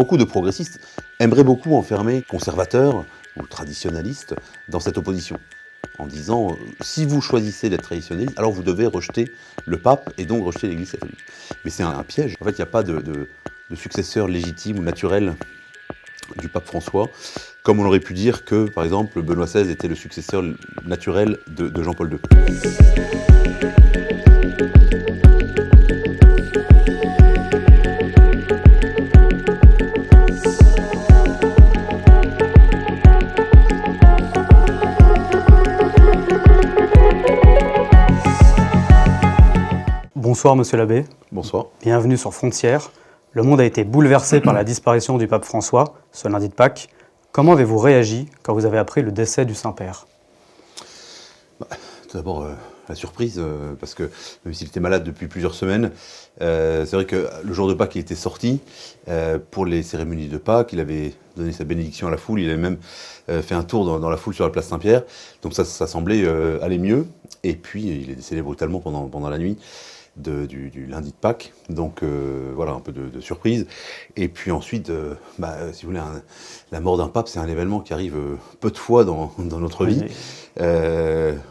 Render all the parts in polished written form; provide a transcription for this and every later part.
beaucoup de progressistes aimeraient beaucoup enfermer conservateurs ou traditionnalistes dans cette opposition, en disant si vous choisissez d'être traditionnaliste, alors vous devez rejeter le pape et donc rejeter l'Église catholique. Mais c'est un piège. En fait, il n'y a pas de successeur légitime ou naturel du pape François, comme on aurait pu dire que, par exemple, Benoît XVI était le successeur naturel de Jean-Paul II. Bonsoir Monsieur l'abbé. Bonsoir. Bienvenue sur Frontières. Le monde a été bouleversé par la disparition du pape François, ce lundi de Pâques. Comment avez-vous réagi quand vous avez appris le décès du Saint-Père ? Tout d'abord, la surprise, parce que même s'il était malade depuis plusieurs semaines, c'est vrai que le jour de Pâques, il était sorti pour les cérémonies de Pâques, il avait donné sa bénédiction à la foule, il avait même fait un tour dans la foule sur la place Saint-Pierre, donc ça semblait aller mieux, et puis il est décédé brutalement pendant la nuit du lundi de Pâques, donc voilà, un peu de surprise. Et puis ensuite, si vous voulez, la mort d'un pape, c'est un événement qui arrive peu de fois dans notre vie.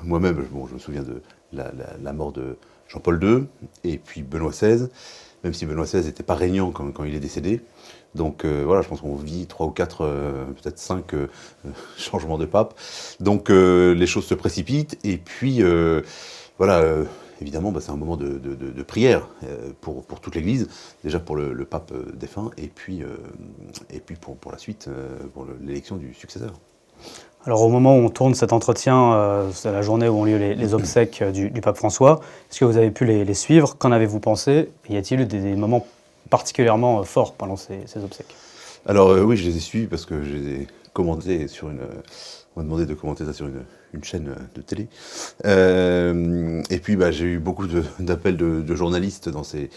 Moi-même, je me souviens de la mort de Jean-Paul II, et puis Benoît XVI, même si Benoît XVI n'était pas régnant quand il est décédé. Donc voilà, je pense qu'on vit 3 ou 4, peut-être 5 changements de pape. Donc les choses se précipitent, et puis voilà... Évidemment, c'est un moment de prière pour toute l'Église, déjà pour le pape défunt, et puis pour la suite, pour l'élection du successeur. Alors au moment où on tourne cet entretien, c'est la journée où ont lieu les obsèques du pape François. Est-ce que vous avez pu les suivre ? Qu'en avez-vous pensé ? Y a-t-il eu des moments particulièrement forts pendant ces obsèques ? Alors oui, je les ai suivis parce que je les ai commentés sur une... On m'a demandé de commenter ça sur une chaîne de télé. Et puis j'ai eu beaucoup d'appels de journalistes dans ces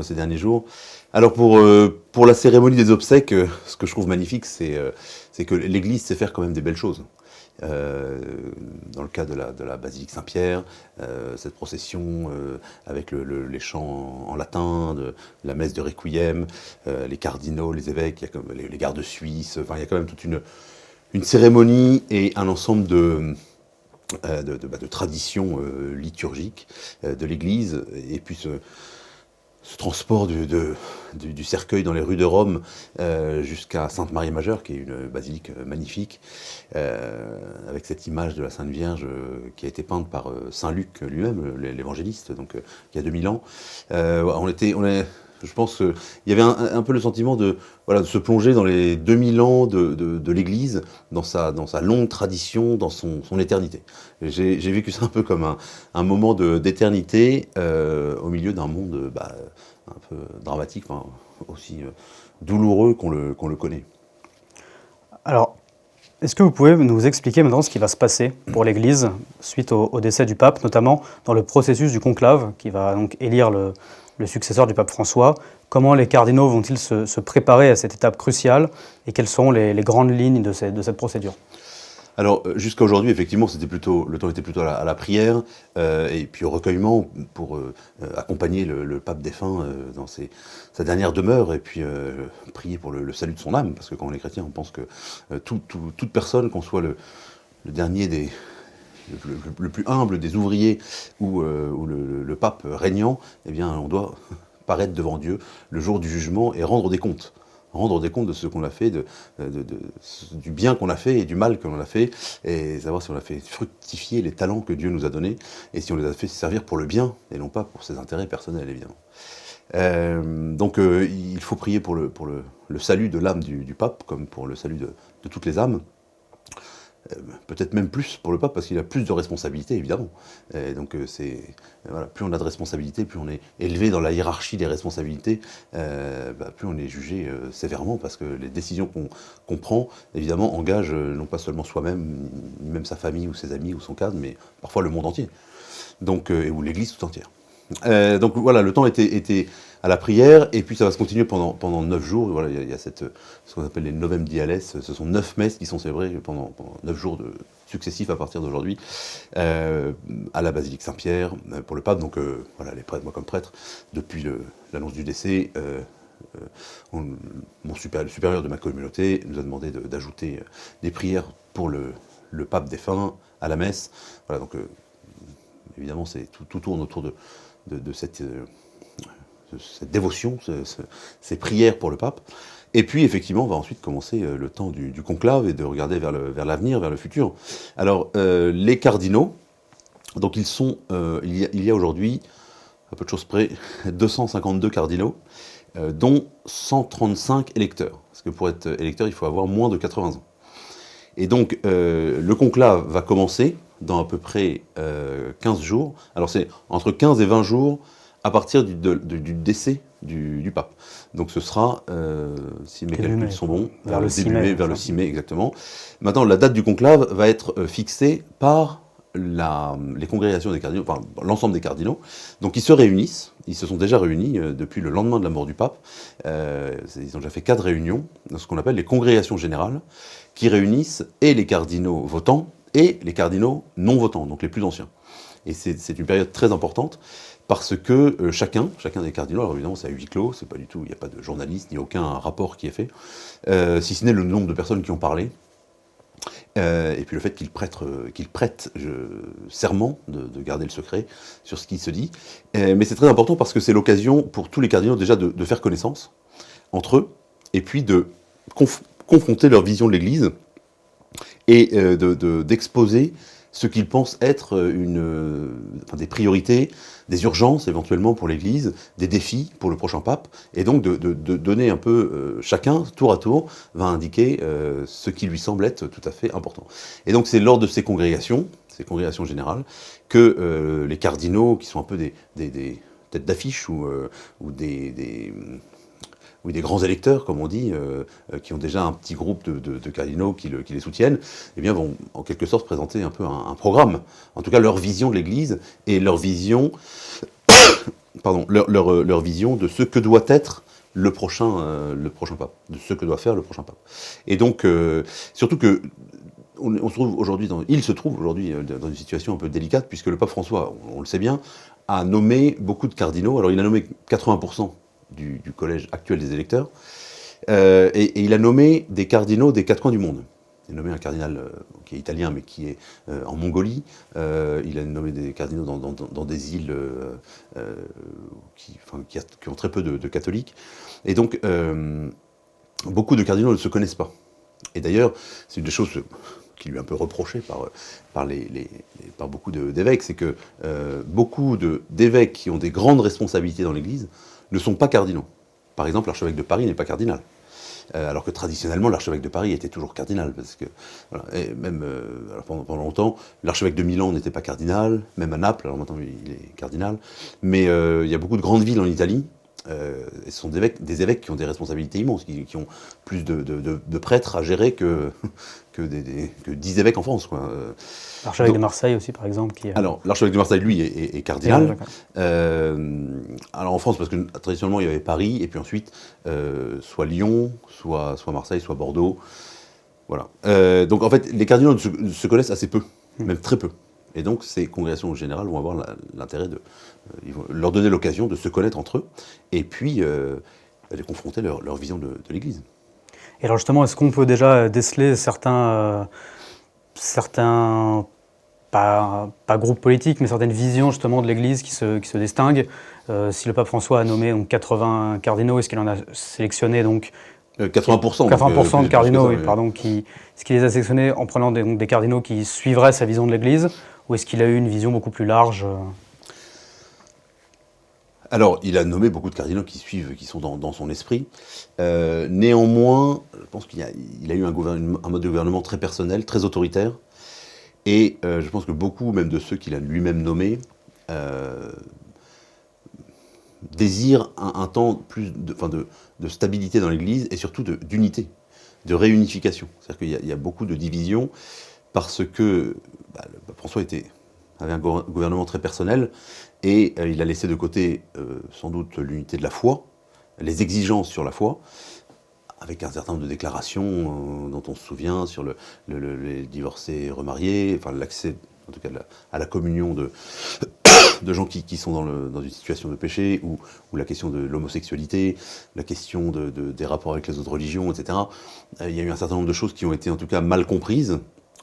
derniers jours. Alors pour la cérémonie des obsèques, ce que je trouve magnifique, c'est que l'Église sait faire quand même des belles choses. Dans le cas de la basilique Saint-Pierre, cette procession avec les chants en latin, la messe de Requiem, les cardinaux, les évêques, il y a comme les gardes suisses, il y a quand même toute une cérémonie et un ensemble de traditions liturgiques de l'Église, et puis ce transport du cercueil dans les rues de Rome jusqu'à Sainte-Marie-Majeure, qui est une basilique magnifique, avec cette image de la Sainte Vierge qui a été peinte par Saint Luc lui-même, l'évangéliste, donc il y a 2000 ans. Je pense qu'il y avait un peu le sentiment de se plonger dans les 2000 ans de l'Église, dans sa longue tradition, dans son éternité. J'ai vécu ça un peu comme un moment d'éternité au milieu d'un monde un peu dramatique, aussi douloureux qu'on le connaît. Alors, est-ce que vous pouvez nous expliquer maintenant ce qui va se passer pour l'Église suite au décès du pape, notamment dans le processus du conclave qui va donc élire le successeur du pape François? Comment les cardinaux vont-ils se préparer à cette étape cruciale et quelles seront les grandes lignes de cette procédure? Alors, jusqu'à aujourd'hui, effectivement, le temps était plutôt à la prière et puis au recueillement pour accompagner le pape défunt dans sa dernière demeure, et puis prier pour le salut de son âme, parce que quand on est chrétien, on pense que toute personne, qu'on soit le dernier le plus humble des ouvriers ou le pape régnant, eh bien, on doit paraître devant Dieu le jour du jugement et rendre des comptes. Rendre des comptes de ce qu'on a fait, du bien qu'on a fait et du mal que l'on a fait, et savoir si on a fait fructifier les talents que Dieu nous a donnés, et si on les a fait servir pour le bien, et non pas pour ses intérêts personnels, évidemment. Donc il faut prier pour le salut de l'âme du pape, comme pour le salut de toutes les âmes. Peut-être même plus pour le pape, parce qu'il a plus de responsabilités, évidemment. Et donc plus on a de responsabilités, plus on est élevé dans la hiérarchie des responsabilités, plus on est jugé sévèrement, parce que les décisions qu'on prend, évidemment, engagent non pas seulement soi-même, ni même sa famille ou ses amis ou son cadre, mais parfois le monde entier, donc, ou l'Église tout entière. Donc voilà, le temps était à la prière, et puis ça va se continuer pendant 9 jours. Voilà, il y a ce qu'on appelle les novem diales, ce sont 9 messes qui sont célébrées pendant 9 jours successifs à partir d'aujourd'hui, à la basilique Saint-Pierre pour le pape. Donc voilà, les prêtres, moi comme prêtre, depuis l'annonce du décès, le supérieur de ma communauté nous a demandé d'ajouter des prières pour le pape défunt à la messe. Voilà, donc évidemment, tout tourne autour de cette dévotion, ces prières pour le pape. Et puis, effectivement, on va ensuite commencer le temps du conclave et de regarder vers l'avenir, vers le futur. Alors, les cardinaux, donc il y a aujourd'hui, à peu de choses près, 252 cardinaux, dont 135 électeurs. Parce que pour être électeur, il faut avoir moins de 80 ans. Et donc, le conclave va commencer dans à peu près 15 jours. Alors, c'est entre 15 et 20 jours à partir du décès du pape. Donc ce sera, si mes calculs sont bons, vers le 6 début mai, mai, vers le 6 mai exactement. Maintenant, la date du conclave va être fixée par les congrégations des cardinaux, enfin l'ensemble des cardinaux. Donc ils se réunissent, ils se sont déjà réunis depuis le lendemain de la mort du pape. Ils ont déjà fait 4 réunions, dans ce qu'on appelle les congrégations générales, qui réunissent et les cardinaux votants et les cardinaux non votants, donc les plus anciens. Et c'est une période très importante parce que chacun des cardinaux, alors évidemment c'est à huis clos, c'est pas du tout, il n'y a pas de journaliste, ni aucun rapport qui est fait, si ce n'est le nombre de personnes qui ont parlé, et puis le fait qu'ils prêtent serment de garder le secret sur ce qui se dit. Mais c'est très important parce que c'est l'occasion pour tous les cardinaux déjà de faire connaissance entre eux, et puis de confronter leur vision de l'Église, et d'exposer ce qu'ils pensent être des priorités, des urgences éventuellement pour l'Église, des défis pour le prochain pape, et donc de donner un peu, chacun, tour à tour, va indiquer ce qui lui semble être tout à fait important. Et donc c'est lors de ces congrégations générales, que les cardinaux, qui sont un peu des têtes d'affiche ou des grands électeurs, comme on dit, qui ont déjà un petit groupe de cardinaux qui les soutiennent, eh bien vont en quelque sorte présenter un peu un programme, en tout cas leur vision de l'Église et leur vision, leur vision de ce que doit être le prochain pape, de ce que doit faire le prochain pape. Et donc, surtout que il se trouve aujourd'hui dans une situation un peu délicate, puisque le pape François, on le sait bien, a nommé beaucoup de cardinaux. Alors il a nommé 80% du collège actuel des électeurs, et il a nommé des cardinaux des 4 coins du monde. Il a nommé un cardinal qui est italien, mais qui est en Mongolie. Il a nommé des cardinaux dans des îles qui ont très peu de catholiques. Et donc, beaucoup de cardinaux ne se connaissent pas. Et d'ailleurs, c'est une des choses qui lui est un peu reprochée par beaucoup d'évêques, c'est que beaucoup d'évêques qui ont des grandes responsabilités dans l'Église ne sont pas cardinaux. Par exemple, l'archevêque de Paris n'est pas cardinal. Alors que traditionnellement, l'archevêque de Paris était toujours cardinal. Parce que, voilà, et même pendant longtemps, l'archevêque de Milan n'était pas cardinal, même à Naples, alors maintenant il est cardinal. Mais il y a beaucoup de grandes villes en Italie, et ce sont des évêques qui ont des responsabilités immenses, qui ont plus de prêtres à gérer que 10 évêques en France, quoi. L'archevêque de Marseille aussi, par exemple. Alors, l'archevêque de Marseille, lui, est cardinal. Alors en France, parce que traditionnellement, il y avait Paris, et puis ensuite, soit Lyon, soit Marseille, soit Bordeaux. Voilà. Donc en fait, les cardinaux se connaissent assez peu, même très peu. Et donc, ces congrégations générales vont avoir l'intérêt ils vont leur donner l'occasion de se connaître entre eux, et puis de confronter leur vision de l'Église. Et alors justement, est-ce qu'on peut déjà déceler certains pas groupes politiques, mais certaines visions justement de l'Église qui se distinguent? Si le pape François a nommé donc 80 cardinaux, est-ce qu'il en a sélectionné donc 80%. 80% de cardinaux, oui, pardon, est-ce qu'il les a sélectionnés en prenant des cardinaux qui suivraient sa vision de l'Église, ou est-ce qu'il a eu une vision beaucoup plus large? Alors, il a nommé beaucoup de cardinaux qui sont dans son esprit. Néanmoins, je pense qu'il a eu un mode de gouvernement très personnel, très autoritaire. Et je pense que beaucoup, même de ceux qu'il a lui-même nommés, désirent un temps plus de stabilité dans l'Église et surtout d'unité, de réunification. C'est-à-dire qu'il y a beaucoup de divisions parce que le pape François avait un gouvernement très personnel, et il a laissé de côté sans doute l'unité de la foi, les exigences sur la foi, avec un certain nombre de déclarations dont on se souvient sur les divorcés remariés, enfin l'accès en tout cas à la communion de gens qui sont dans une situation de péché, ou la question de l'homosexualité, la question des rapports avec les autres religions, etc. Il y a eu un certain nombre de choses qui ont été en tout cas mal comprises,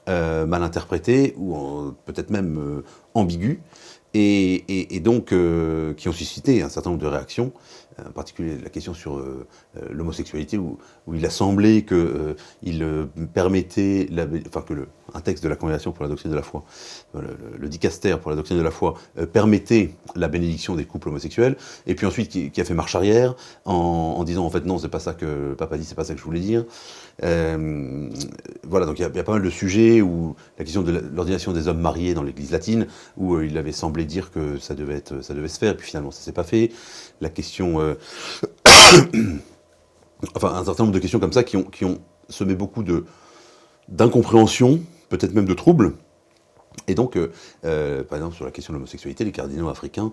mal interprétées, ou peut-être même ambiguës, et donc qui ont suscité un certain nombre de réactions, en particulier la question sur l'homosexualité, où il a semblé qu'il permettait, un texte de la Congrégation pour la doctrine de la foi, le dicaster pour la doctrine de la foi, permettait la bénédiction des couples homosexuels, et puis ensuite qui a fait marche arrière en disant en fait non, c'est pas ça que le pape a dit, c'est pas ça que je voulais dire. Voilà, donc il y a pas mal de sujets où la question de l'ordination des hommes mariés dans l'Église latine, où il avait semblé dire que ça devait se faire, et puis finalement ça s'est pas fait. La question, enfin un certain nombre de questions comme ça qui ont semé beaucoup d'incompréhension, peut-être même de troubles. Et donc, par exemple, sur la question de l'homosexualité, les cardinaux africains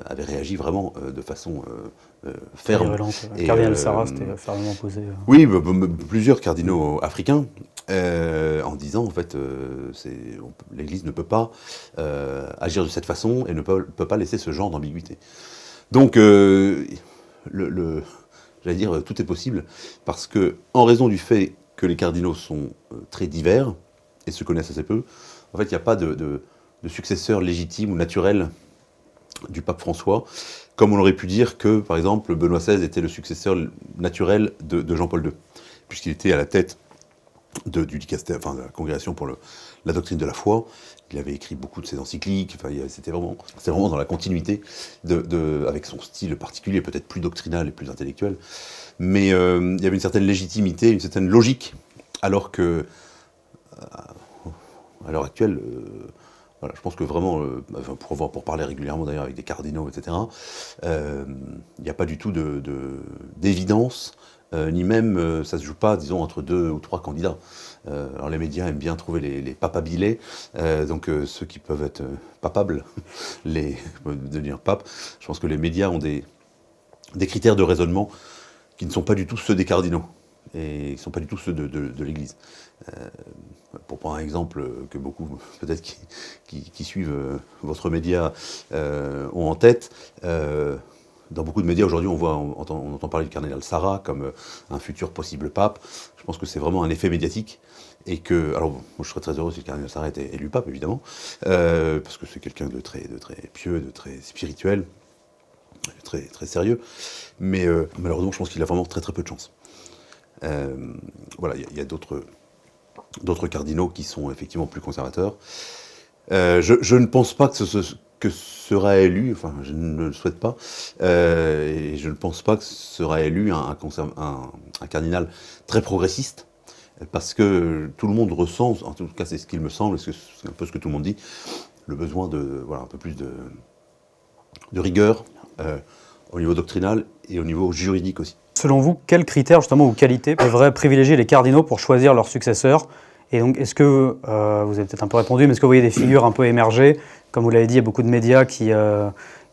avaient réagi vraiment de façon ferme. Le cardinal Sarah s'était fermement opposé. Oui, plusieurs cardinaux africains, en disant, en fait, l'Église ne peut pas agir de cette façon et ne peut pas laisser ce genre d'ambiguïté. Donc, j'allais dire, tout est possible, parce que, en raison du fait que les cardinaux sont très divers et se connaissent assez peu, en fait, il n'y a pas de successeur légitime ou naturel du pape François, comme on aurait pu dire que, par exemple, Benoît XVI était le successeur naturel de Jean-Paul II, puisqu'il était à la tête du dicaster, enfin de la Congrégation pour la doctrine de la foi. Il avait écrit beaucoup de ses encycliques, enfin, c'était vraiment dans la continuité, avec son style particulier, peut-être plus doctrinal et plus intellectuel, mais il y avait une certaine légitimité, une certaine logique, alors que à l'heure actuelle, voilà, je pense que vraiment, pour parler régulièrement d'ailleurs avec des cardinaux, etc., il n'y a pas du tout d'évidence, ni même, ça ne se joue pas, disons, entre 2 ou 3 candidats. Alors les médias aiment bien trouver les papabilés, donc ceux qui peuvent être papables, devenir pape. Je pense que les médias ont des critères de raisonnement qui ne sont pas du tout ceux des cardinaux, et qui ne sont pas du tout ceux de l'Église. Pour prendre un exemple que beaucoup, peut-être, qui suivent votre média ont en tête, dans beaucoup de médias aujourd'hui, on entend parler du cardinal Sarah comme un futur possible pape. Je pense que c'est vraiment un effet médiatique, et que, alors moi je serais très heureux si le cardinal Sarah était élu pape, évidemment, parce que c'est quelqu'un de très pieux, de très spirituel, très, très sérieux, mais malheureusement je pense qu'il a vraiment très peu de chance. Voilà, il y a d'autres cardinaux qui sont effectivement plus conservateurs. Je ne pense pas que sera élu, enfin je ne le souhaite pas, et je ne pense pas que sera élu un cardinal très progressiste, parce que tout le monde ressent, en tout cas c'est ce qu'il me semble, c'est un peu ce que tout le monde dit, le besoin un peu plus de rigueur au niveau doctrinal et au niveau juridique aussi. Selon vous, quels critères justement ou qualités devraient privilégier les cardinaux pour choisir leur successeur? Et donc, est-ce que, vous avez peut-être un peu répondu, mais est-ce que vous voyez des figures un peu émerger? Comme vous l'avez dit, il y a beaucoup de médias qui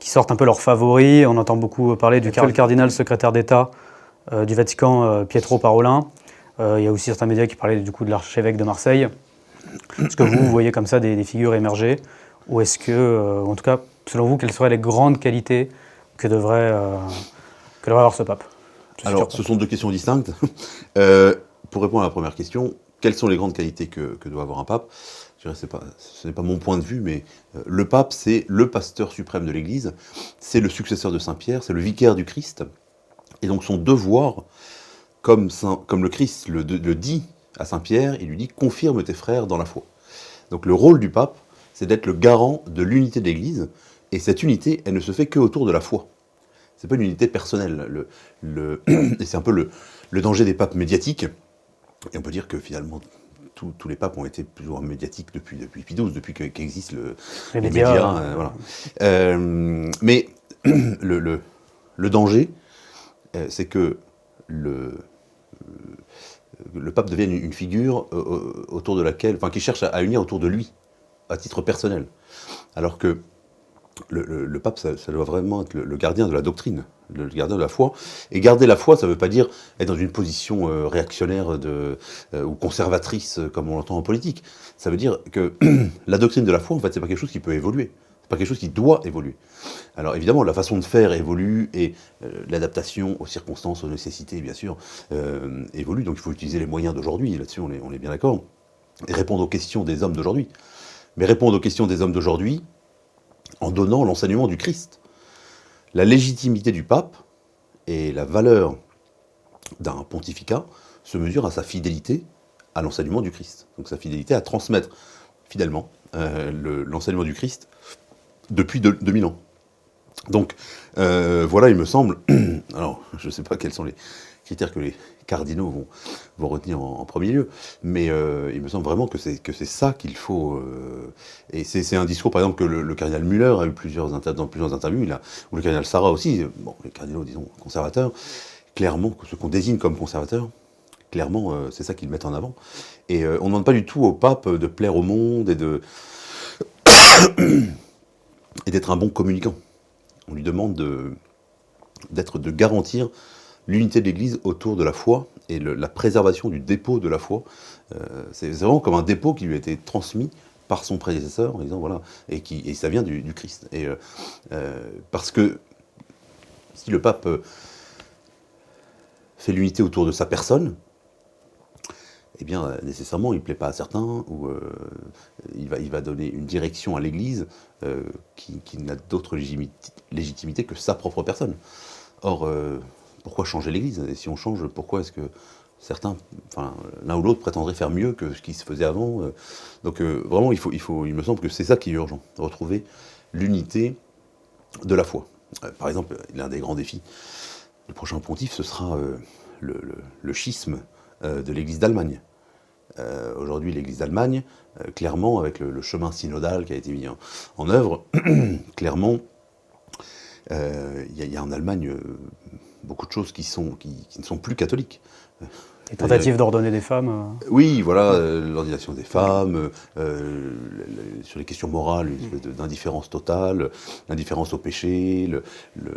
sortent un peu leurs favoris. On entend beaucoup parler du cardinal secrétaire d'État du Vatican, Pietro Parolin. Il y a aussi certains médias qui parlaient du coup de l'archevêque de Marseille. Est-ce que vous voyez comme ça des figures émerger? Ou est-ce que, en tout cas, selon vous, quelles seraient les grandes qualités que devrait avoir ce pape? Alors, ce sont 2 questions distinctes. Pour répondre à la première question, quelles sont les grandes qualités que doit avoir un pape? Je dirais, ce n'est pas mon point de vue, mais le pape, c'est le pasteur suprême de l'Église, c'est le successeur de Saint-Pierre, c'est le vicaire du Christ, et donc son devoir, comme le Christ le dit à Saint-Pierre, il lui dit « confirme tes frères dans la foi ». Donc le rôle du pape, c'est d'être le garant de l'unité de l'Église, et cette unité, elle ne se fait qu'autour de la foi. C'est pas une unité personnelle. Et c'est un peu le danger des papes médiatiques. Et on peut dire que finalement, tous les papes ont été plus ou moins médiatiques depuis Pie XII, depuis qu'existent les médias. Voilà. Mais le danger, c'est que le pape devienne une figure autour de laquelle, enfin, qui cherche à unir autour de lui, à titre personnel. Alors que le pape, ça doit vraiment être le gardien de la doctrine, le gardien de la foi. Et garder la foi, ça ne veut pas dire être dans une position réactionnaire ou conservatrice, comme on l'entend en politique. Ça veut dire que la doctrine de la foi, en fait, c'est pas quelque chose qui peut évoluer. C'est pas quelque chose qui doit évoluer. Alors évidemment, la façon de faire évolue et l'adaptation aux circonstances, aux nécessités, bien sûr, évolue. Donc il faut utiliser les moyens d'aujourd'hui, là-dessus on est bien d'accord, et répondre aux questions des hommes d'aujourd'hui. Mais répondre aux questions des hommes d'aujourd'hui en donnant l'enseignement du Christ. La légitimité du pape et la valeur d'un pontificat se mesure à sa fidélité à l'enseignement du Christ. Donc sa fidélité à transmettre fidèlement l'enseignement du Christ depuis 2000 ans. Donc voilà, il me semble, alors je ne sais pas quels sont les critères que les cardinaux vont retenir en premier lieu, mais il me semble vraiment que c'est ça qu'il faut. Et c'est un discours, par exemple, que le cardinal Müller a eu dans plusieurs interviews, ou le cardinal Sarah aussi, bon, les cardinaux, disons, conservateurs, clairement, ce qu'on désigne comme conservateurs, clairement, c'est ça qu'ils mettent en avant. Et on ne demande pas du tout au pape de plaire au monde et d'être un bon communicant. On lui demande de garantir l'unité de l'Église autour de la foi et la préservation du dépôt de la foi. C'est vraiment comme un dépôt qui lui a été transmis par son prédécesseur, en disant voilà, et ça vient du Christ. Et parce que si le pape fait l'unité autour de sa personne, eh bien, nécessairement, il ne plaît pas à certains, ou il va donner une direction à l'Église qui n'a d'autre légitimité que sa propre personne. Or, pourquoi changer l'Église? Et si on change, pourquoi est-ce que certains, enfin, l'un ou l'autre prétendraient faire mieux que ce qui se faisait avant? Donc, vraiment, il me semble que c'est ça qui est urgent, retrouver l'unité de la foi. Par exemple, l'un des grands défis du prochain pontife, ce sera le schisme de l'Église d'Allemagne. Aujourd'hui, l'Église d'Allemagne, clairement, avec le chemin synodal qui a été mis en œuvre, clairement, il y a en Allemagne beaucoup de choses qui ne sont plus catholiques. Les tentatives d'ordonner des femmes. Oui, voilà, l'ordination des femmes, sur les questions morales, une espèce d'indifférence totale, l'indifférence au péché,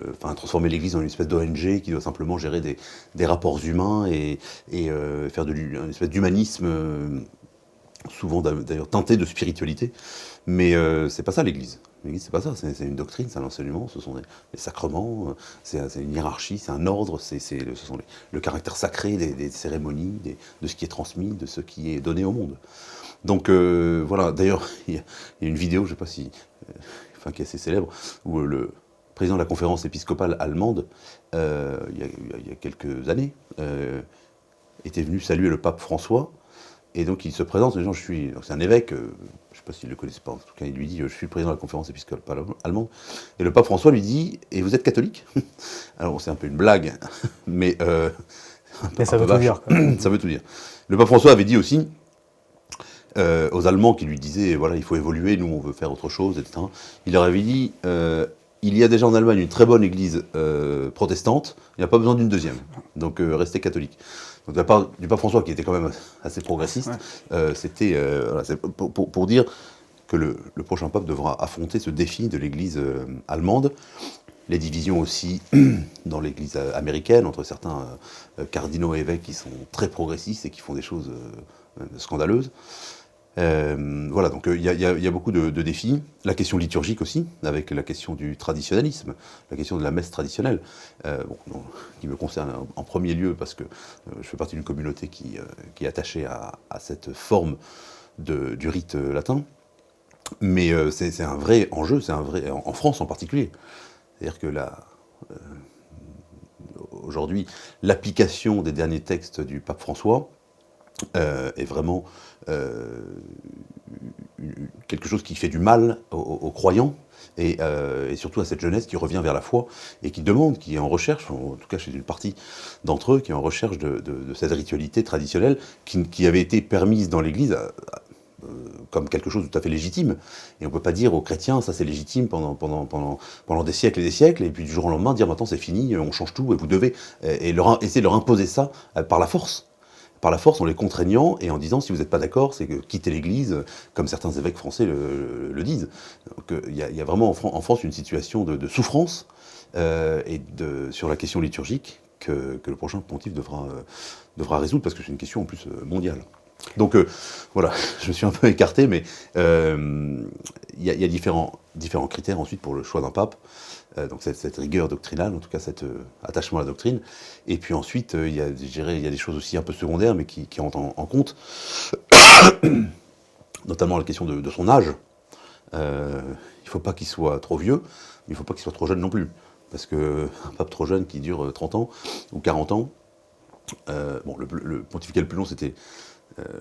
enfin, transformer l'Église en une espèce d'ONG qui doit simplement gérer des rapports humains et faire une espèce d'humanisme, souvent d'ailleurs teinté de spiritualité. Mais c'est pas ça l'Église. L'Église, c'est pas ça, c'est une doctrine, c'est un enseignement, ce sont des sacrements, c'est une hiérarchie, c'est un ordre, ce sont le caractère sacré des cérémonies, de ce qui est transmis, de ce qui est donné au monde. Donc voilà, d'ailleurs, il y a une vidéo, je ne sais pas si, enfin, qui est assez célèbre, où le président de la conférence épiscopale allemande, il y a quelques années, était venu saluer le pape François. Et donc il se présente en disant c'est un évêque, je ne sais pas s'il ne le connaissait pas, en tout cas il lui dit je suis le président de la conférence épiscopale allemande. Et le pape François lui dit et vous êtes catholique? Alors c'est un peu une blague, mais ça veut tout dire. Ça veut tout dire. Le pape François avait dit aussi aux Allemands qui lui disaient voilà il faut évoluer, nous on veut faire autre chose, etc. Il leur avait dit il y a déjà en Allemagne une très bonne église protestante, il n'y a pas besoin d'une deuxième, donc restez catholique. Donc de la part du pape François, qui était quand même assez progressiste, c'était voilà, pour dire que le prochain pape devra affronter ce défi de l'Église allemande, les divisions aussi dans l'Église américaine, entre certains cardinaux et évêques qui sont très progressistes et qui font des choses scandaleuses. Voilà, donc il y a beaucoup de défis. La question liturgique aussi, avec la question du traditionnalisme, la question de la messe traditionnelle, qui me concerne en premier lieu parce que je fais partie d'une communauté qui est attachée à cette forme du rite latin. Mais c'est un vrai enjeu, en France en particulier. C'est-à-dire que aujourd'hui, l'application des derniers textes du pape François est vraiment quelque chose qui fait du mal aux croyants et surtout à cette jeunesse qui revient vers la foi et qui demande, qui est en recherche, en tout cas chez une partie d'entre eux, qui est en recherche de cette ritualité traditionnelle qui avait été permise dans l'Église comme quelque chose de tout à fait légitime. Et on ne peut pas dire aux chrétiens, ça c'est légitime pendant des siècles et des siècles, et puis du jour au lendemain dire maintenant c'est fini, on change tout, et vous devez, essayer de leur imposer ça par la force. Par la force, en les contraignant et en disant si vous n'êtes pas d'accord, c'est que quittez l'Église, comme certains évêques français le disent. Donc il y a vraiment en France une situation de souffrance sur la question liturgique que le prochain pontife devra résoudre, parce que c'est une question en plus mondiale. Donc voilà, je me suis un peu écarté, mais il y a différents critères ensuite pour le choix d'un pape. Donc cette rigueur doctrinale, en tout cas cet attachement à la doctrine. Et puis ensuite, il y a des choses aussi un peu secondaires, mais qui rentrent en compte, notamment la question de son âge. Il ne faut pas qu'il soit trop vieux, mais il ne faut pas qu'il soit trop jeune non plus. Parce qu'un pape trop jeune qui dure 30 ans ou 40 ans, bon, le pontificat le plus long, c'était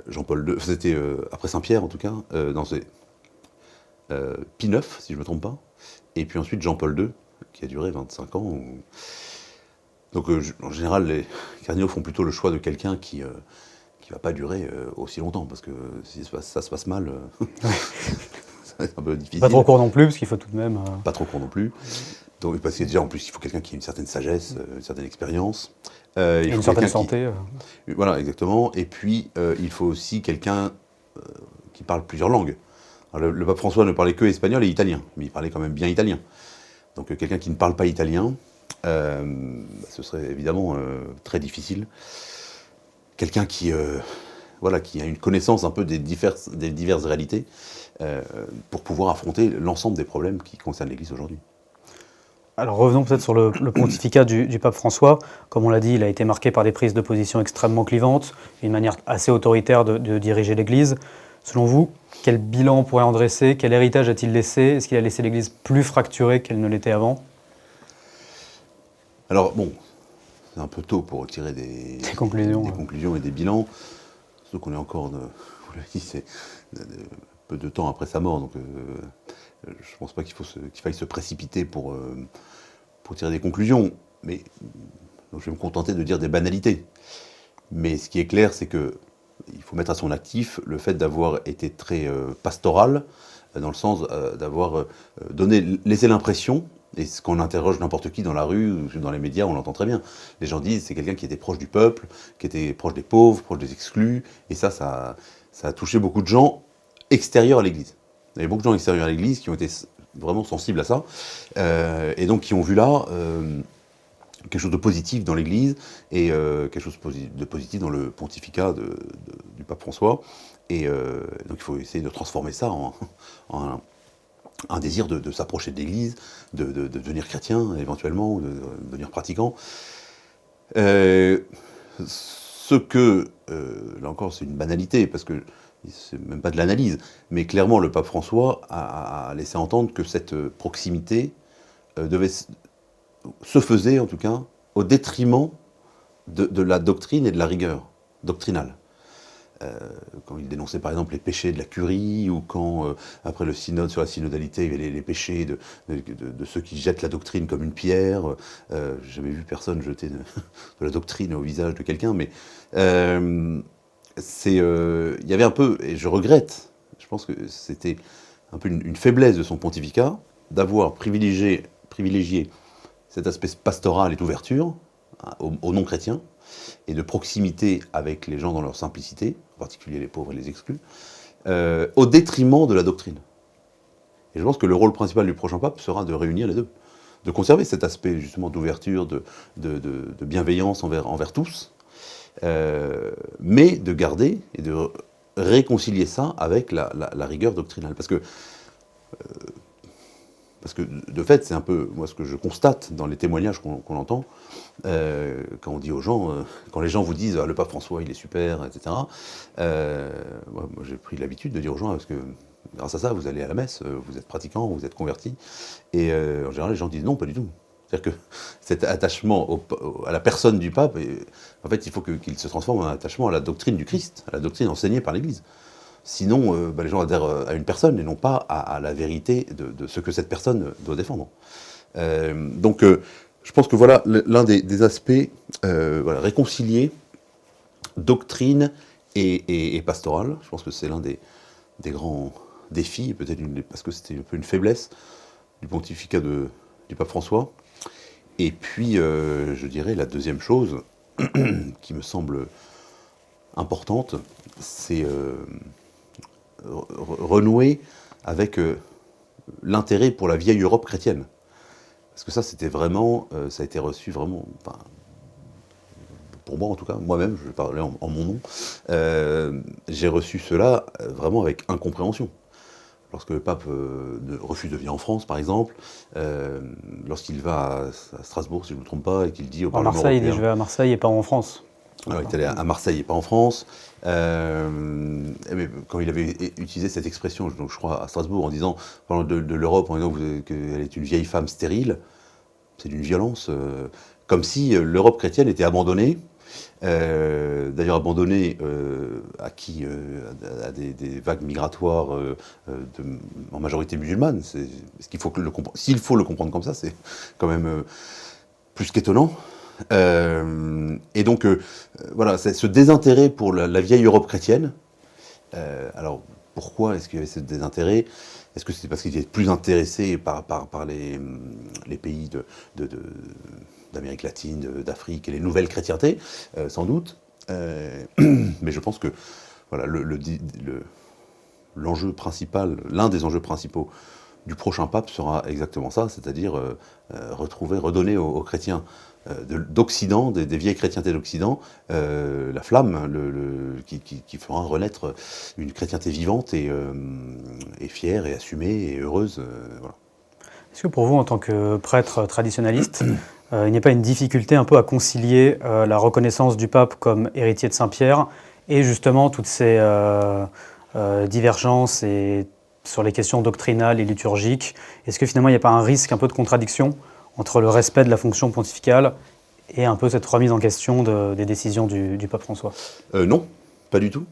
Jean-Paul II, c'était après Saint-Pierre en tout cas, non, c'est Pie IX, si je ne me trompe pas, et puis ensuite Jean-Paul II, qui a duré 25 ans. Donc en général, les cardinaux font plutôt le choix de quelqu'un qui ne va pas durer aussi longtemps, parce que si ça se passe mal, ça va être un peu difficile. Pas trop court non plus, parce qu'il faut tout de même... Pas trop court non plus. Donc, parce que déjà, en plus, il faut quelqu'un qui ait une certaine sagesse, une certaine expérience. Et une certaine santé. Voilà, exactement. Et puis, il faut aussi quelqu'un qui parle plusieurs langues. Alors, le pape François ne parlait que espagnol et italien, mais il parlait quand même bien italien. Donc, quelqu'un qui ne parle pas italien, ce serait évidemment très difficile. Quelqu'un qui a une connaissance un peu des diverses réalités pour pouvoir affronter l'ensemble des problèmes qui concernent l'Église aujourd'hui. Alors revenons peut-être sur le pontificat du pape François. Comme on l'a dit, il a été marqué par des prises de position extrêmement clivantes, une manière assez autoritaire de diriger l'Église. Selon vous, quel bilan on pourrait en dresser? Quel héritage a-t-il laissé? Est-ce qu'il a laissé l'Église plus fracturée qu'elle ne l'était avant? Alors bon, c'est un peu tôt pour tirer des conclusions et des bilans. Surtout qu'on est encore, vous l'avez dit, c'est peu de temps après sa mort, donc je ne pense pas qu'il faille se précipiter pour tirer des conclusions. Mais donc je vais me contenter de dire des banalités. Mais ce qui est clair, c'est qu'il faut mettre à son actif le fait d'avoir été très pastoral, dans le sens d'avoir laissé l'impression, et ce qu'on interroge n'importe qui dans la rue ou dans les médias, on l'entend très bien. Les gens disent c'est quelqu'un qui était proche du peuple, qui était proche des pauvres, proche des exclus, et ça a touché beaucoup de gens extérieurs à l'Église. Il y avait beaucoup de gens extérieurs à l'Église qui ont été vraiment sensibles à ça, et donc qui ont vu là quelque chose de positif dans l'Église et quelque chose de positif dans le pontificat du pape François. Et donc il faut essayer de transformer ça en un désir de s'approcher de l'Église, de devenir chrétien éventuellement, ou de devenir pratiquant. Ce que, là encore c'est une banalité, parce que c'est même pas de l'analyse, mais clairement le pape François a laissé entendre que cette proximité se faisait en tout cas au détriment de la doctrine et de la rigueur doctrinale. Quand il dénonçait par exemple les péchés de la curie, ou quand, après le synode sur la synodalité, il y avait les péchés de ceux qui jettent la doctrine comme une pierre. J'ai jamais vu personne jeter de la doctrine au visage de quelqu'un, mais il y avait un peu, et je regrette, je pense que c'était un peu une faiblesse de son pontificat, d'avoir privilégié cet aspect pastoral et d'ouverture aux non-chrétiens, et de proximité avec les gens dans leur simplicité, en particulier les pauvres et les exclus, au détriment de la doctrine. Et je pense que le rôle principal du prochain pape sera de réunir les deux, de conserver cet aspect justement d'ouverture, de bienveillance envers tous, mais de garder et de réconcilier ça avec la rigueur doctrinale. Parce que de fait, c'est un peu, moi, ce que je constate dans les témoignages qu'on entend, quand on dit aux gens, quand les gens vous disent ah, le pape François, il est super, etc. Moi, j'ai pris l'habitude de dire aux gens, parce que grâce à ça, vous allez à la messe, vous êtes pratiquant, vous êtes converti, et en général, les gens disent non, pas du tout. C'est-à-dire que cet attachement à la personne du pape, en fait, il faut qu'il se transforme en un attachement à la doctrine du Christ, à la doctrine enseignée par l'Église. Sinon, les gens adhèrent à une personne et non pas à la vérité de ce que cette personne doit défendre. Donc, je pense que voilà l'un des aspects, réconcilier doctrine et pastoral. Je pense que c'est l'un des grands défis, peut-être parce que c'était un peu une faiblesse du pontificat du pape François. Et puis, je dirais, la deuxième chose qui me semble importante, c'est renouer avec l'intérêt pour la vieille Europe chrétienne. Parce que ça, c'était vraiment, ça a été reçu vraiment, enfin, pour moi en tout cas, moi-même, je vais parler en mon nom, j'ai reçu cela vraiment avec incompréhension. Lorsque le pape refuse de venir en France, par exemple, lorsqu'il va à Strasbourg, si je ne me trompe pas, et qu'il dit au À Parlement Marseille, il dit européen... je vais à Marseille et pas en France. Alors, il est allé à Marseille et pas en France. Mais quand il avait utilisé cette expression, donc je crois à Strasbourg, en disant, parlant de l'Europe, en disant qu'elle est une vieille femme stérile, c'est d'une violence, comme si l'Europe chrétienne était abandonnée. D'ailleurs abandonnée à qui à des vagues migratoires en majorité musulmanes. S'il faut le comprendre comme ça, c'est quand même plus qu'étonnant. Et donc, voilà, c'est ce désintérêt pour la vieille Europe chrétienne. Alors, pourquoi est-ce qu'il y avait ce désintérêt? Est-ce que c'est parce qu'ils étaient plus intéressés par les pays d'Amérique latine, d'Afrique et les nouvelles chrétientés, sans doute. Mais je pense que voilà, l'enjeu principal, l'un des enjeux principaux du prochain pape sera exactement ça, c'est-à-dire redonner aux chrétiens d'Occident, des vieilles chrétientés d'Occident, la flamme qui fera renaître une chrétienté vivante et fière et assumée et heureuse. Voilà. Est-ce que pour vous, en tant que prêtre traditionnaliste, il n'y a pas une difficulté un peu à concilier la reconnaissance du pape comme héritier de Saint-Pierre et justement toutes ces divergences et sur les questions doctrinales et liturgiques? Est-ce que finalement il n'y a pas un risque un peu de contradiction entre le respect de la fonction pontificale et un peu cette remise en question des décisions du pape François? Non, pas du tout.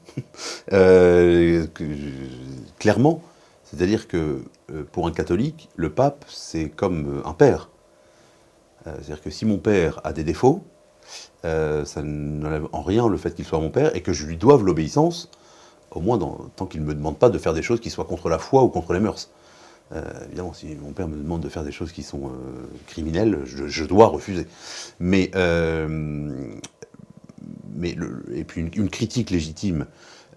Clairement, c'est-à-dire que pour un catholique, le pape, c'est comme un père. C'est-à-dire que si mon père a des défauts, ça n'enlève en rien le fait qu'il soit mon père et que je lui doive l'obéissance, au moins tant qu'il ne me demande pas de faire des choses qui soient contre la foi ou contre les mœurs. Évidemment, si mon père me demande de faire des choses qui sont criminelles, je dois refuser. Et puis une critique légitime,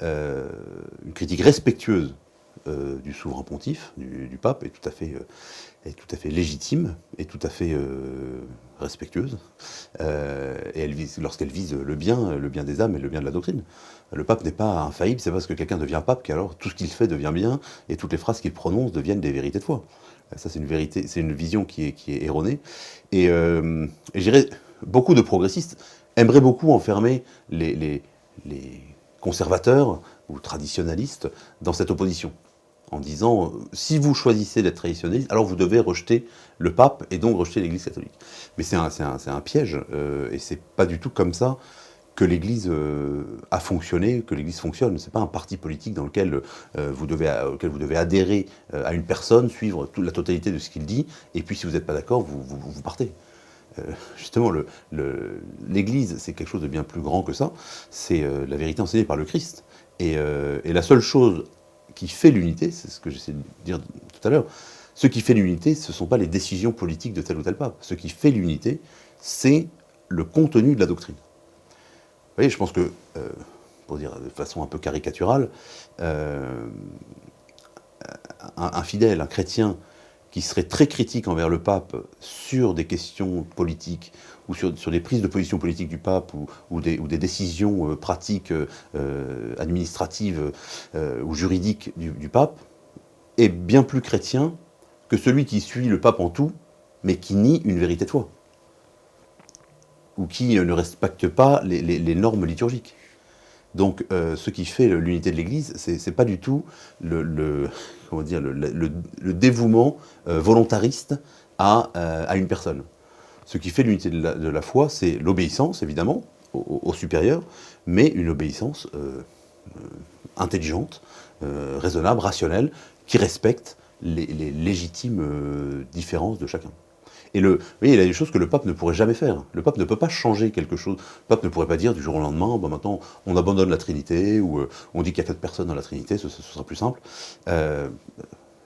une critique respectueuse du souverain pontife, du pape, est tout à fait légitime et tout à fait respectueuse. Et lorsqu'elle vise le bien des âmes et le bien de la doctrine. Le pape n'est pas infaillible, c'est parce que quelqu'un devient pape qu'alors tout ce qu'il fait devient bien et toutes les phrases qu'il prononce deviennent des vérités de foi. Ça, c'est une vision qui est erronée. Et je dirais, beaucoup de progressistes aimeraient beaucoup enfermer les conservateurs ou traditionalistes dans cette opposition, en disant, si vous choisissez d'être traditionnaliste, alors vous devez rejeter le pape et donc rejeter l'Église catholique. Mais c'est un piège, et c'est pas du tout comme ça que l'Église a fonctionné, que l'Église fonctionne. C'est pas un parti politique dans lequel auquel vous devez adhérer à une personne, suivre la totalité de ce qu'il dit, et puis si vous n'êtes pas d'accord, vous partez. Justement, l'Église, c'est quelque chose de bien plus grand que ça. C'est la vérité enseignée par le Christ. Et la seule chose qui fait l'unité, c'est ce que j'essaie de dire tout à l'heure, ce qui fait l'unité, ce ne sont pas les décisions politiques de tel ou tel pape. Ce qui fait l'unité, c'est le contenu de la doctrine. Vous voyez, je pense que, pour dire de façon un peu caricaturale, un fidèle, un chrétien, qui serait très critique envers le pape sur des questions politiques ou sur des prises de position politiques du pape ou des décisions pratiques, administratives ou juridiques du pape, est bien plus chrétien que celui qui suit le pape en tout, mais qui nie une vérité de foi, ou qui ne respecte pas les normes liturgiques. Donc, ce qui fait l'unité de l'Église, c'est pas du tout le dévouement volontariste à une personne. Ce qui fait l'unité de la foi, c'est l'obéissance, évidemment, au supérieur, mais une obéissance intelligente, raisonnable, rationnelle, qui respecte les légitimes différences de chacun. Et vous voyez, il y a des choses que le pape ne pourrait jamais faire. Le pape ne peut pas changer quelque chose. Le pape ne pourrait pas dire du jour au lendemain, maintenant on abandonne la Trinité, ou on dit qu'il y a 4 personnes dans la Trinité, ce sera plus simple.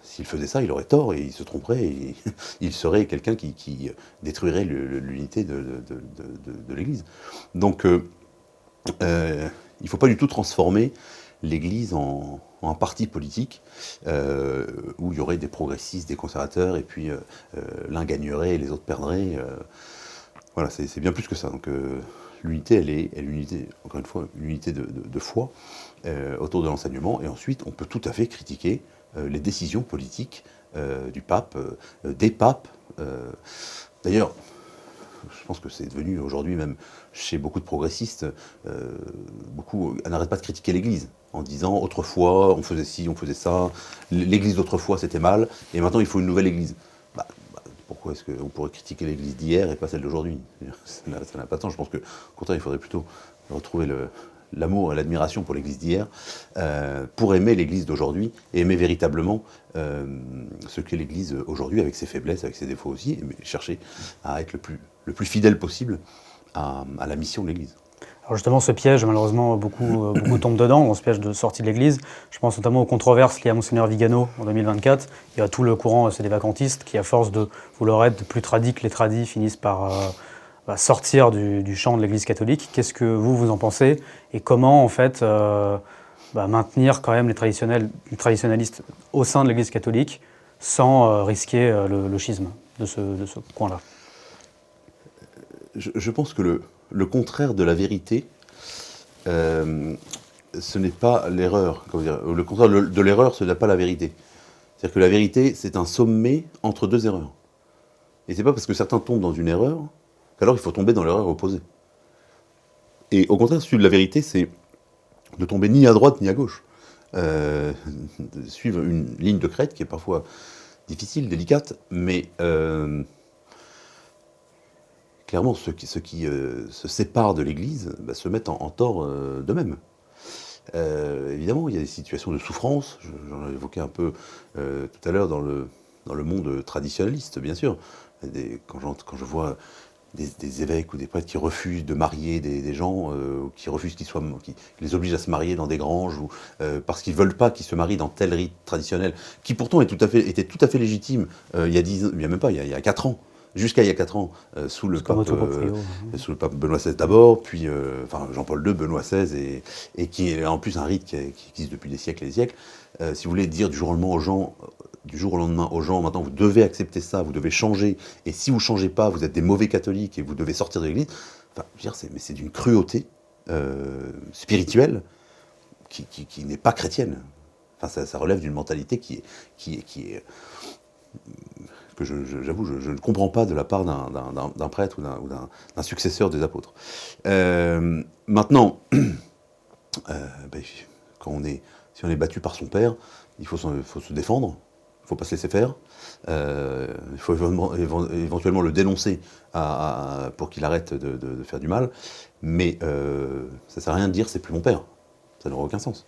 S'il faisait ça, il aurait tort, et il se tromperait, et il serait quelqu'un qui détruirait l'unité de l'Église. Donc, il ne faut pas du tout transformer l'Église en un parti politique où il y aurait des progressistes, des conservateurs, et puis l'un gagnerait et les autres perdraient. Voilà, c'est bien plus que ça. Donc l'unité, elle est une unité, encore une fois, une unité de foi autour de l'enseignement. Et ensuite, on peut tout à fait critiquer les décisions politiques du pape, des papes. D'ailleurs, je pense que c'est devenu aujourd'hui, même chez beaucoup de progressistes, beaucoup n'arrêtent pas de critiquer l'Église en disant autrefois on faisait ci, on faisait ça, l'Église d'autrefois c'était mal, et maintenant il faut une nouvelle Église. Pourquoi est-ce qu'on pourrait critiquer l'Église d'hier et pas celle d'aujourd'hui? Ça n'a pas de sens. Je pense qu'au contraire, il faudrait plutôt retrouver l'amour et l'admiration pour l'Église d'hier pour aimer l'Église d'aujourd'hui et aimer véritablement ce qu'est l'Église aujourd'hui, avec ses faiblesses, avec ses défauts aussi, mais chercher à être le plus fidèle possible à la mission de l'Église. Alors justement, ce piège, malheureusement, beaucoup tombent dedans, dans ce piège de sortie de l'Église. Je pense notamment aux controverses liées à Monseigneur Vigano en 2024. Il y a tout le courant sédévacantistes qui, à force de vouloir être plus tradis que les tradis, finissent par sortir du champ de l'Église catholique. Qu'est-ce que vous en pensez? Et comment, en fait, maintenir quand même les traditionalistes au sein de l'Église catholique sans risquer le schisme de ce coin-là? Je pense que le contraire de la vérité, ce n'est pas l'erreur. Le contraire de l'erreur, ce n'est pas la vérité. C'est-à-dire que la vérité, c'est un sommet entre deux erreurs. Et c'est pas parce que certains tombent dans une erreur qu'alors il faut tomber dans l'erreur opposée. Et au contraire, suivre la vérité, c'est ne tomber ni à droite ni à gauche. Suivre une ligne de crête qui est parfois difficile, délicate, mais clairement, ceux qui se séparent de l'Église se mettent en tort d'eux-mêmes. Évidemment, il y a des situations de souffrance, j'en ai évoqué un peu tout à l'heure dans le monde traditionnaliste, bien sûr. Quand je vois des évêques ou des prêtres qui refusent de marier des gens, qui refusent qui les obligent à se marier dans des granges, ou parce qu'ils ne veulent pas qu'ils se marient dans tel rite traditionnel, qui pourtant était tout à fait légitime il y a 10 ans, il y a même pas, il y a 4 ans. Jusqu'à il y a 4 ans, sous le pape Benoît XVI d'abord, puis Jean-Paul II, Benoît XVI, et qui est en plus un rite qui existe depuis des siècles et des siècles. Si vous voulez dire du jour au lendemain aux gens, maintenant vous devez accepter ça, vous devez changer, et si vous ne changez pas, vous êtes des mauvais catholiques et vous devez sortir de l'Église, c'est d'une cruauté spirituelle qui n'est pas chrétienne. Enfin, ça relève d'une mentalité qui est que j'avoue, je ne comprends pas de la part d'un prêtre ou d'un successeur des apôtres. Maintenant, si on est battu par son père, il faut se défendre, il ne faut pas se laisser faire, il faut éventuellement le dénoncer pour qu'il arrête de faire du mal, mais ça ne sert à rien de dire « c'est plus mon père », ça n'aura aucun sens.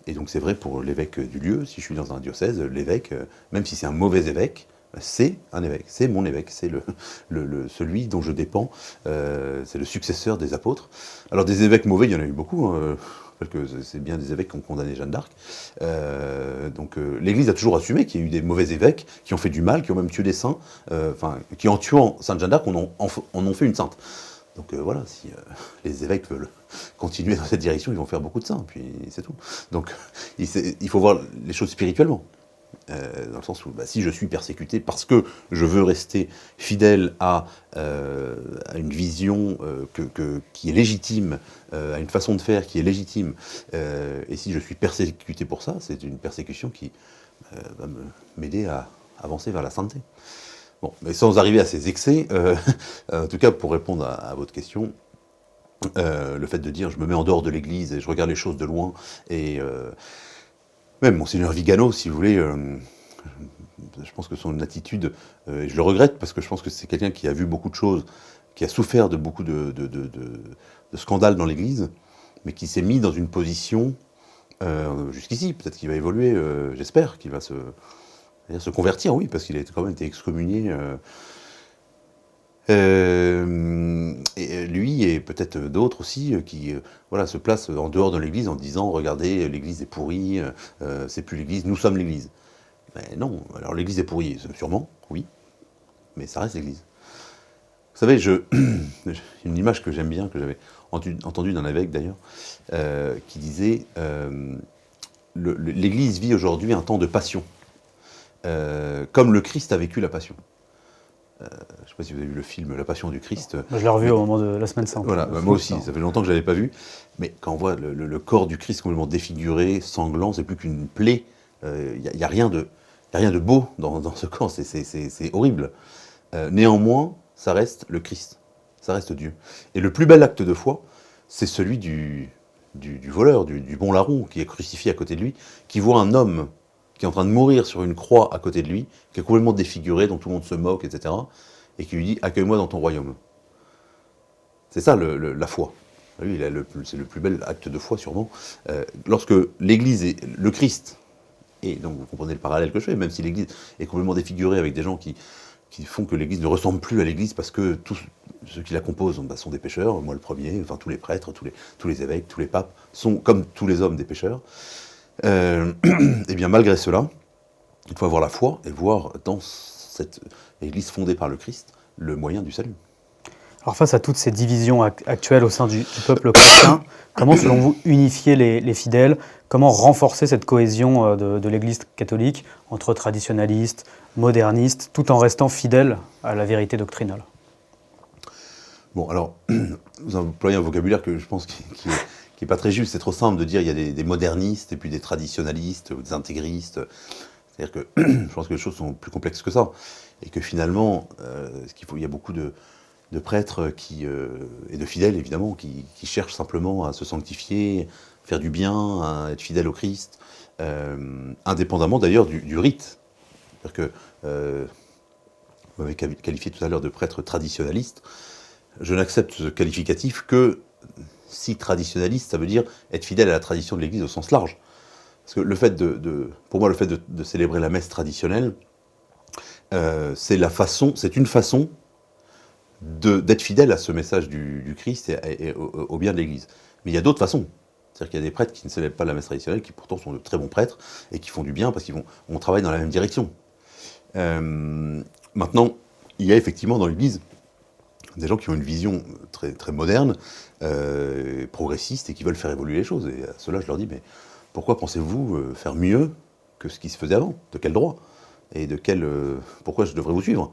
Et donc c'est vrai pour l'évêque du lieu, si je suis dans un diocèse, l'évêque, même si c'est un mauvais évêque, c'est un évêque, c'est mon évêque, c'est celui dont je dépends, c'est le successeur des apôtres. Alors des évêques mauvais, il y en a eu beaucoup, parce que c'est bien des évêques qui ont condamné Jeanne d'Arc. Donc l'Église a toujours assumé qu'il y a eu des mauvais évêques qui ont fait du mal, qui ont même tué des saints, qui en tuant Sainte Jeanne d'Arc en ont fait une sainte. Donc voilà, si les évêques veulent continuer dans cette direction, ils vont faire beaucoup de saints, puis c'est tout. Donc il faut voir les choses spirituellement. Dans le sens où si je suis persécuté parce que je veux rester fidèle à une vision qui est légitime, à une façon de faire qui est légitime, et si je suis persécuté pour ça, c'est une persécution qui va m'aider à avancer vers la sainteté. Bon, mais sans arriver à ces excès, en tout cas pour répondre à votre question, le fait de dire je me mets en dehors de l'Église et je regarde les choses de loin, et même Monseigneur Vigano, si vous voulez, je pense que son attitude, et je le regrette parce que je pense que c'est quelqu'un qui a vu beaucoup de choses, qui a souffert de beaucoup de scandales dans l'Église, mais qui s'est mis dans une position jusqu'ici, peut-être qu'il va évoluer, j'espère qu'il va se convertir, oui, parce qu'il a quand même été excommunié. Et lui et peut-être d'autres aussi qui se placent en dehors de l'Église en disant regardez, l'Église est pourrie, c'est plus l'Église, nous sommes l'Église. Mais non, alors l'Église est pourrie, sûrement, oui, mais ça reste l'Église. Vous savez, une image que j'aime bien, que j'avais entendue d'un évêque d'ailleurs, qui disait l'Église vit aujourd'hui un temps de passion, comme le Christ a vécu la passion. je ne sais pas si vous avez vu le film La Passion du Christ. Je l'ai revu au moment de la Semaine Sainte. Voilà, moi aussi, ça fait longtemps que je ne l'avais pas vu. Mais quand on voit le corps du Christ complètement défiguré, sanglant, c'est plus qu'une plaie. Il n'y a rien de beau dans ce corps, c'est horrible. Néanmoins, ça reste le Christ, ça reste Dieu. Et le plus bel acte de foi, c'est celui du voleur, du bon larron, qui est crucifié à côté de lui, qui voit un homme qui est en train de mourir sur une croix à côté de lui, qui est complètement défiguré, dont tout le monde se moque, etc., et qui lui dit « Accueille-moi dans ton royaume ». C'est ça la foi. Lui, c'est le plus bel acte de foi, sûrement. Lorsque l'Église et le Christ, et donc vous comprenez le parallèle que je fais, même si l'Église est complètement défigurée avec des gens qui font que l'Église ne ressemble plus à l'Église parce que tous ceux qui la composent sont des pécheurs, moi le premier, enfin tous les prêtres, tous les évêques, tous les papes, sont comme tous les hommes des pécheurs. Et bien malgré cela, il faut avoir la foi et voir dans cette Église fondée par le Christ le moyen du salut. Alors face à toutes ces divisions actuelles au sein du peuple chrétien, comment selon vous unifier les fidèles? Comment renforcer cette cohésion de l'Église catholique entre traditionalistes, modernistes, tout en restant fidèles à la vérité doctrinale? Bon, alors, vous employez un vocabulaire que je pense qui est pas très juste. C'est trop simple de dire il y a des modernistes et puis des traditionalistes ou des intégristes. C'est-à-dire que je pense que les choses sont plus complexes que ça. Et que finalement, il y a beaucoup de prêtres et de fidèles, évidemment, qui cherchent simplement à se sanctifier, faire du bien, à être fidèles au Christ, indépendamment d'ailleurs du rite. C'est-à-dire que, vous m'avez qualifié tout à l'heure de prêtre traditionnaliste. Je n'accepte ce qualificatif que si traditionnaliste, ça veut dire être fidèle à la tradition de l'Église au sens large. Parce que le fait pour moi, le fait de célébrer la messe traditionnelle, c'est une façon d'être fidèle à ce message du Christ et au bien de l'Église. Mais il y a d'autres façons. C'est-à-dire qu'il y a des prêtres qui ne célèbrent pas la messe traditionnelle, qui pourtant sont de très bons prêtres, et qui font du bien parce qu'on travaille dans la même direction. Maintenant, il y a effectivement dans l'Église des gens qui ont une vision très, très moderne, progressiste, et qui veulent faire évoluer les choses. Et à ceux-là, je leur dis, mais pourquoi pensez-vous faire mieux que ce qui se faisait avant? De quel droit? Et pourquoi je devrais vous suivre?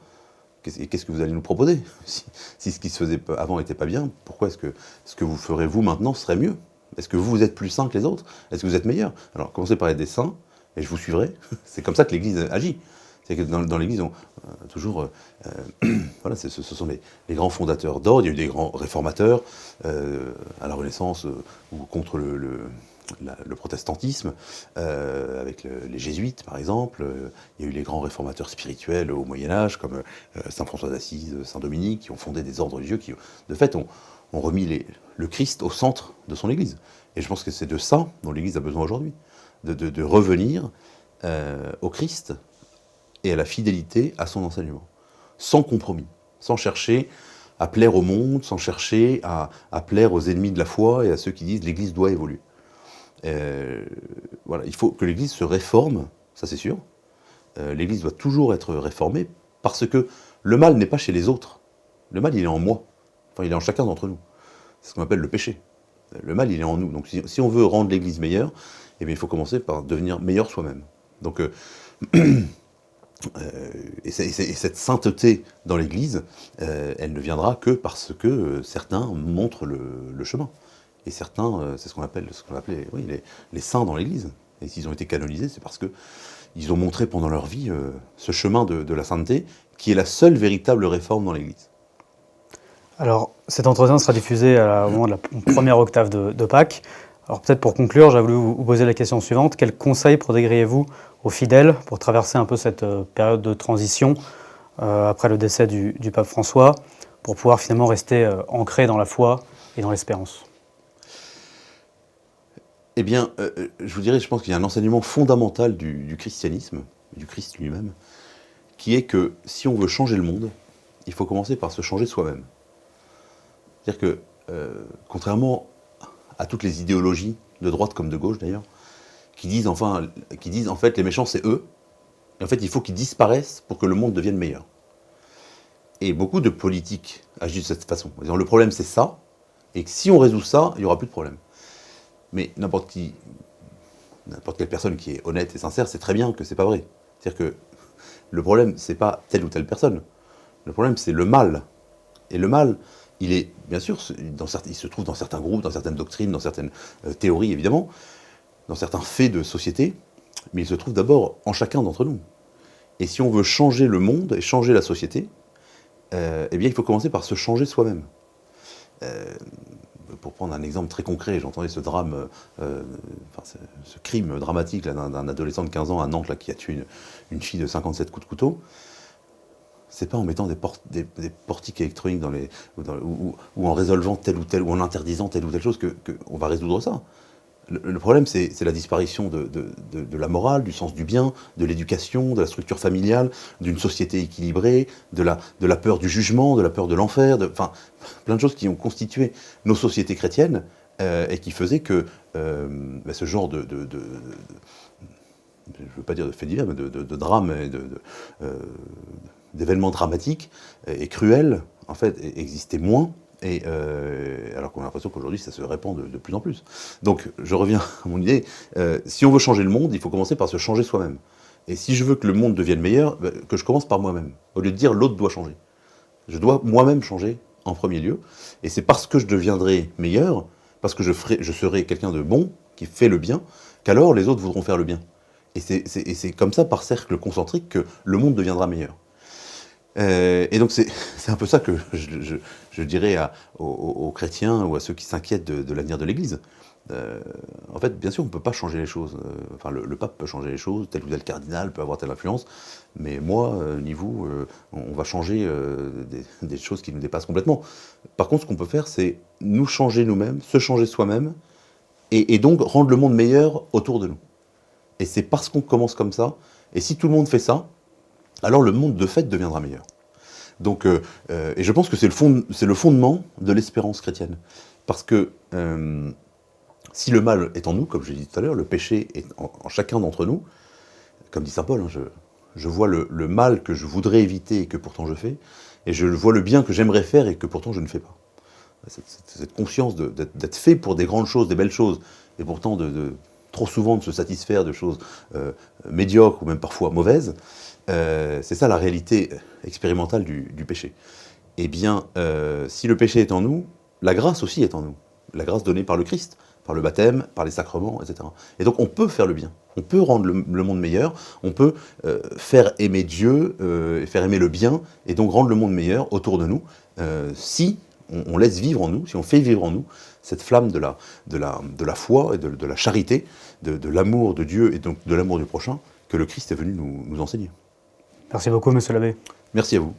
Qu'est-ce que vous allez nous proposer? Si ce qui se faisait avant n'était pas bien, pourquoi est-ce que ce que vous ferez vous maintenant serait mieux? Est-ce que vous êtes plus saints que les autres? Est-ce que vous êtes meilleurs? Alors, commencez par être des saints, et je vous suivrai. C'est comme ça que l'Église agit. C'est que dans l'Église, toujours, voilà, ce sont les grands fondateurs d'ordre. Il y a eu des grands réformateurs à la Renaissance ou contre le protestantisme, avec les jésuites par exemple. Il y a eu les grands réformateurs spirituels au Moyen-Âge, comme saint François d'Assise, saint Dominique, qui ont fondé des ordres religieux qui, de fait, ont remis le Christ au centre de son Église. Et je pense que c'est de ça dont l'Église a besoin aujourd'hui, de revenir au Christ et à la fidélité à son enseignement, sans compromis, sans chercher à plaire au monde, sans chercher à plaire aux ennemis de la foi et à ceux qui disent l'Église doit évoluer. Voilà, il faut que l'Église se réforme, ça c'est sûr. L'Église doit toujours être réformée parce que le mal n'est pas chez les autres. Le mal, il est en moi. Enfin, il est en chacun d'entre nous. C'est ce qu'on appelle le péché. Le mal, il est en nous. Donc, si on veut rendre l'Église meilleure, eh bien, il faut commencer par devenir meilleur soi-même. Donc, et cette sainteté dans l'Église, elle ne viendra que parce que certains montrent le chemin. Et certains, c'est ce qu'on appelle, les saints dans l'Église. Et s'ils ont été canonisés, c'est parce qu'ils ont montré pendant leur vie ce chemin de la sainteté, qui est la seule véritable réforme dans l'Église. Alors, cet entretien sera diffusé au moment de la première octave de Pâques. Alors peut-être pour conclure, j'ai voulu vous poser la question suivante. Quels conseils prodigueriez-vous aux fidèles pour traverser un peu cette période de transition après le décès du pape François, pour pouvoir finalement rester ancrés dans la foi et dans l'espérance? Eh bien, je vous dirais, je pense qu'il y a un enseignement fondamental du christianisme, du Christ lui-même, qui est que si on veut changer le monde, il faut commencer par se changer soi-même. C'est-à-dire que, contrairement à toutes les idéologies, de droite comme de gauche d'ailleurs, qui disent en fait les méchants c'est eux, et en fait il faut qu'ils disparaissent pour que le monde devienne meilleur. Et beaucoup de politiques agissent de cette façon, en disant le problème c'est ça, et que si on résout ça, il n'y aura plus de problème. Mais n'importe quelle personne qui est honnête et sincère, c'est très bien que c'est pas vrai. C'est-à-dire que le problème, c'est pas telle ou telle personne. Le problème, c'est le mal. Et le mal, il est, bien sûr, il se trouve dans certains groupes, dans certaines doctrines, dans certaines théories, évidemment, dans certains faits de société, mais il se trouve d'abord en chacun d'entre nous. Et si on veut changer le monde et changer la société, eh bien, il faut commencer par se changer soi-même. Pour prendre un exemple très concret, j'entendais ce drame, ce crime dramatique d'un adolescent de 15 ans à Nantes là, qui a tué une fille de 57 coups de couteau. C'est pas en mettant des portiques électroniques ou en résolvant telle ou telle, ou en interdisant telle ou telle chose qu'on va résoudre ça. Le problème, c'est la disparition de la morale, du sens du bien, de l'éducation, de la structure familiale, d'une société équilibrée, de la peur du jugement, de la peur de l'enfer, enfin, plein de choses qui ont constitué nos sociétés chrétiennes et qui faisaient que ce genre je ne veux pas dire de faits divers, mais de drames et d'événements dramatiques et cruels, en fait, existaient moins. Alors qu'on a l'impression qu'aujourd'hui, ça se répand de plus en plus. Donc, je reviens à mon idée. Si on veut changer le monde, il faut commencer par se changer soi-même. Et si je veux que le monde devienne meilleur, que je commence par moi-même. Au lieu de dire l'autre doit changer. Je dois moi-même changer en premier lieu. Et c'est parce que je deviendrai meilleur, parce que je serai quelqu'un de bon, qui fait le bien, qu'alors les autres voudront faire le bien. Et c'est comme ça, par cercle concentrique, que le monde deviendra meilleur. Et donc c'est un peu ça que je dirais aux chrétiens ou à ceux qui s'inquiètent de l'avenir de l'Église. En fait, bien sûr, on ne peut pas changer les choses. Enfin, le pape peut changer les choses, tel ou tel cardinal peut avoir telle influence, mais moi, ni vous, on va changer des choses qui nous dépassent complètement. Par contre, ce qu'on peut faire, c'est nous changer nous-mêmes, se changer soi-même, et donc rendre le monde meilleur autour de nous. Et c'est parce qu'on commence comme ça, et si tout le monde fait ça, alors le monde de fait deviendra meilleur. Donc, et je pense que c'est le fondement de l'espérance chrétienne. Parce que si le mal est en nous, comme je l'ai dit tout à l'heure, le péché est en chacun d'entre nous, comme dit saint Paul, hein, je vois le mal que je voudrais éviter et que pourtant je fais, et je vois le bien que j'aimerais faire et que pourtant je ne fais pas. Cette conscience d'être fait pour des grandes choses, des belles choses, et pourtant trop souvent de se satisfaire de choses médiocres ou même parfois mauvaises, c'est ça la réalité expérimentale du péché. Eh bien, si le péché est en nous, la grâce aussi est en nous. La grâce donnée par le Christ, par le baptême, par les sacrements, etc. Et donc on peut faire le bien, on peut rendre le monde meilleur, on peut faire aimer Dieu, faire aimer le bien, et donc rendre le monde meilleur autour de nous, si on laisse vivre en nous, si on fait vivre en nous cette flamme de la foi et de la charité, de l'amour de Dieu et donc de l'amour du prochain que le Christ est venu nous enseigner. Merci beaucoup, monsieur l'abbé. Merci à vous.